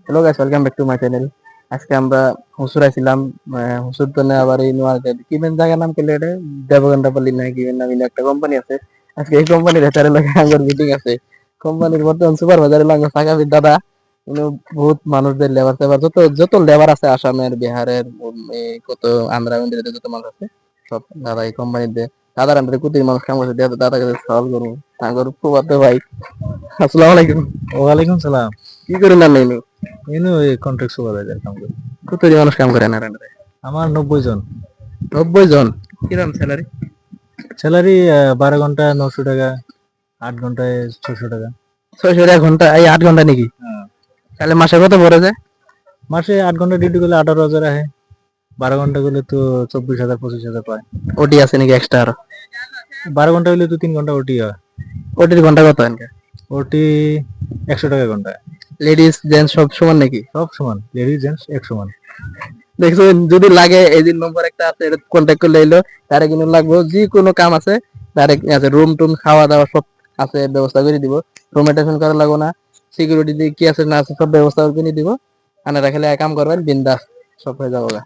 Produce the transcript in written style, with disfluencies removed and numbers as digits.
Hello guys, welcome back to my channel. আজকে আমরা হুসুর আইছিলাম। হুসুর তো না আবার এই নোয়াখালী কি বেন জায়গার নাম করলে এটা দেবগন্ডাপল্লী না কি বেন নাম ইনি একটা কোম্পানি আছে। আজকে এই কোম্পানির হেতারে লাগে আঙ্গুর মিটিং আছে। কোম্পানির বর্তমান সুপারভাইজারে লাগে সাকাবির দাদা। উনি বহুত মানুষদের লেবার টেবার যত যত লেবার আছে আসামের বিহারের কত আন্ধ্রা মন্দিরে যত মানুষ আছে সব দাদা এই কোম্পানিতে দাদার আন্ডারে কোটি মানুষ কাম করছে দাদা কাছে সওয়াল করবো আঙ্গুর ফুবাতে ভাই। আসসালামু আলাইকুম। ওয়ালাইকুম সালাম। কি করেন না নাই ইনু এই কন্ট্রাক্ট সুপারভাইজার কাম করি। কত মানুষ কাম করে না আন্ডারে? আমার 90 জন। 90 জন। কিরকম স্যালারি? স্যালারি 12 ঘন্টা 900 টাকা, 8 ঘন্টায় 600 টাকা। 600 টাকা ঘন্টা, এই 8 ঘন্টা নাকি? হ্যাঁ। তাহলে মাসে কত পড়ে যায়? মাসে 8 ঘন্টা ডিউটি করলে 18,000 আহে। 12 ঘন্টা করলে তো 24,000 25,000 পায়। ওটি আছে নাকি এক্সট্রা আরো? 12 ঘন্টা হইলে তো 3 ঘন্টা ওটি হয়। ওটির ঘন্টা কত এনকে? ওটি 100 টাকা ঘন্টায়। লেডিস জেন্টস সব সমান নাকি? সব সমান, লেডিস জেন্টস এক সমান। দেখছেন, যদি লাগে এই যে নম্বর একটা আছে, এটা কন্ট্যাক্ট করলে এলো তারে কিন্তু লাগবে যে কোনো কাম আছে তারে আছে, রুম টুম খাওয়া দাওয়া সব আছে, ব্যবস্থা করে দিব। রুমে টেনশন করা লাগবে না। সিকিউরিটি কি আছে না আছে সব ব্যবস্থা করে দিব। আনারা খেলে কাম করবেন বিন্দাস, সব হয়ে যাবে।